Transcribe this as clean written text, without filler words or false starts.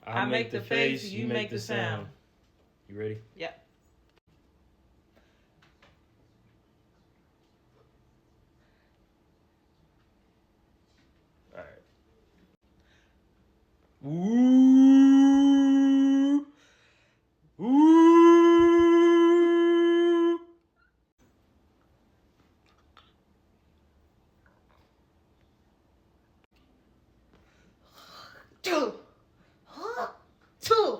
I make the face, you make the sound. You ready? Yep. All right. Ooh. Ooh. Two. Two.